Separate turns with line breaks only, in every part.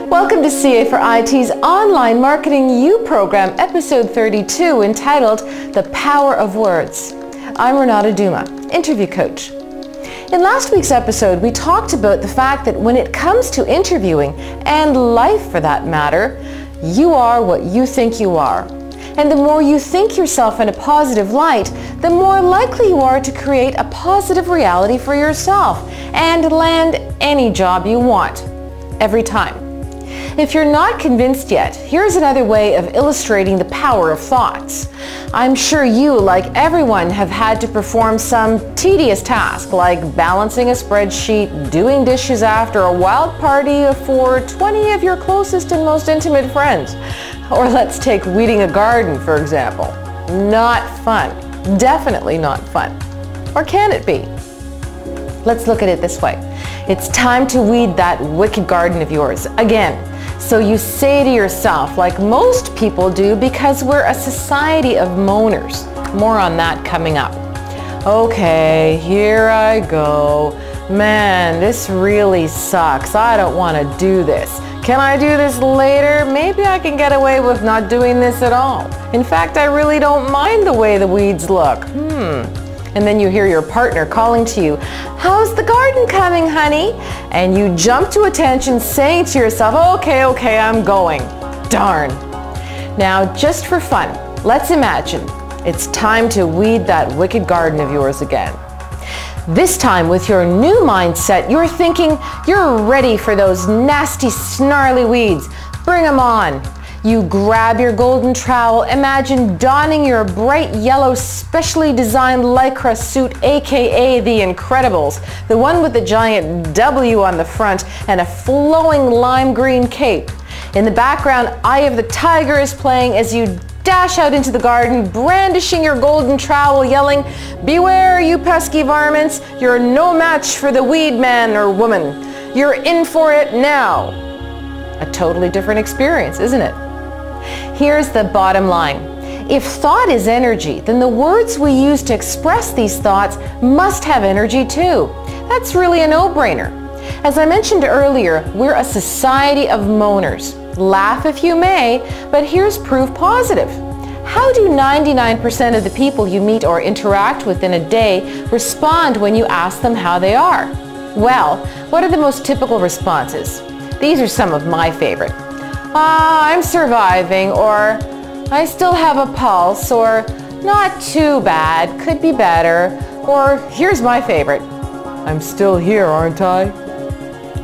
Welcome to ca4it's Online Marketing U program, episode 32, entitled The Power of Words. I'm Renata Duma, interview coach. In last week's episode, we talked about the fact that when it comes to interviewing, and life for that matter, you are what you think you are. And the more you think yourself in a positive light, the more likely you are to create a positive reality for yourself and land any job you want, every time. If you're not convinced yet, here's another way of illustrating the power of thoughts. I'm sure you, like everyone, have had to perform some tedious task like balancing a spreadsheet, doing dishes after a wild party for 20 of your closest and most intimate friends. Or let's take weeding a garden, for example. Not fun. Definitely not fun. Or can it be? Let's look at it this way. It's time to weed that wicked garden of yours again. So you say to yourself, like most people do, because we're a society of moaners. More on that coming up. Okay, here I go. Man, this really sucks. I don't want to do this. Can I do this later? Maybe I can get away with not doing this at all. In fact, I really don't mind the way the weeds look. And then you hear your partner calling to you, "How's the garden coming, honey?" And you jump to attention saying to yourself, okay, I'm going. Darn. Now, just for fun, let's imagine it's time to weed that wicked garden of yours again. This time, with your new mindset, you're thinking you're ready for those nasty, snarly weeds. Bring them on. You grab your golden trowel, imagine donning your bright yellow, specially designed Lycra suit, aka the Incredibles, the one with the giant W on the front and a flowing lime green cape. In the background, Eye of the Tiger is playing as you dash out into the garden, brandishing your golden trowel, yelling, "Beware, you pesky varmints, you're no match for the weed man or woman. You're in for it now." A totally different experience, isn't it? Here's the bottom line. If thought is energy, then the words we use to express these thoughts must have energy too. That's really a no-brainer. As I mentioned earlier, we're a society of moaners. Laugh if you may, but here's proof positive. How do 99% of the people you meet or interact with in a day respond when you ask them how they are? Well, what are the most typical responses? These are some of my favorite. "I'm surviving," or "I still have a pulse," or "Not too bad, could be better," or here's my favorite, "I'm still here, aren't I?"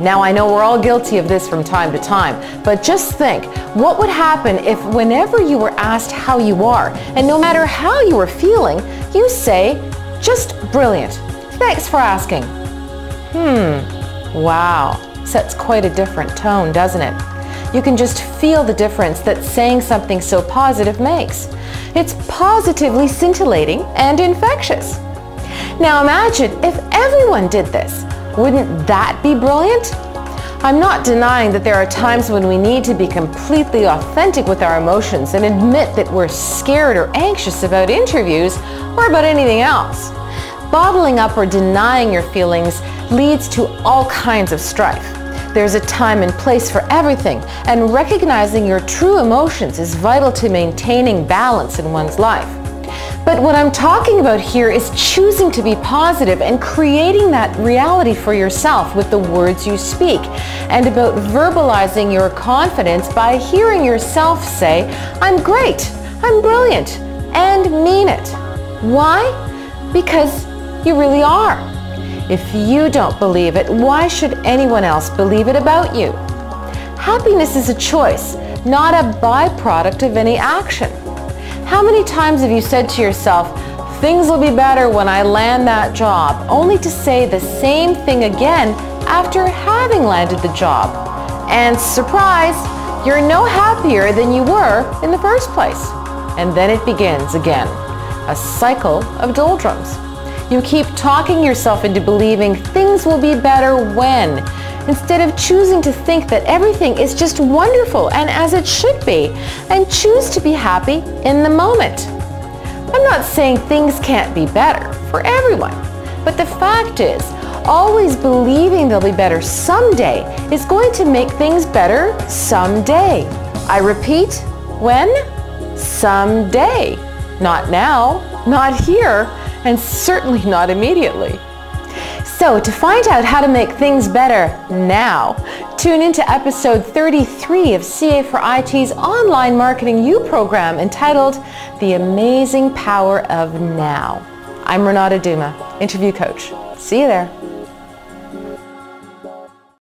Now, I know we're all guilty of this from time to time, but just think, what would happen if whenever you were asked how you are, and no matter how you were feeling, you say, "Just brilliant. Thanks for asking." Wow, sets quite a different tone, doesn't it? You can just feel the difference that saying something so positive makes. It's positively scintillating and infectious. Now imagine if everyone did this. Wouldn't that be brilliant? I'm not denying that there are times when we need to be completely authentic with our emotions and admit that we're scared or anxious about interviews or about anything else. Bottling up or denying your feelings leads to all kinds of strife. There's a time and place for everything, and recognizing your true emotions is vital to maintaining balance in one's life. But what I'm talking about here is choosing to be positive and creating that reality for yourself with the words you speak, and about verbalizing your confidence by hearing yourself say, "I'm great, I'm brilliant," and mean it. Why? Because you really are. If you don't believe it, why should anyone else believe it about you? Happiness is a choice, not a byproduct of any action. How many times have you said to yourself, "Things will be better when I land that job," only to say the same thing again after having landed the job? And surprise, you're no happier than you were in the first place. And then it begins again, a cycle of doldrums. You keep talking yourself into believing things will be better when, instead of choosing to think that everything is just wonderful and as it should be, and choose to be happy in the moment. I'm not saying things can't be better for everyone, but the fact is, always believing they'll be better someday is going to make things better someday. I repeat, when? Someday. Not now, not here, and certainly not immediately. So to find out how to make things better now, tune into episode 33 of ca4it's online marketing U program entitled The Amazing Power of Now. I'm Renata Duma, interview coach. See you there.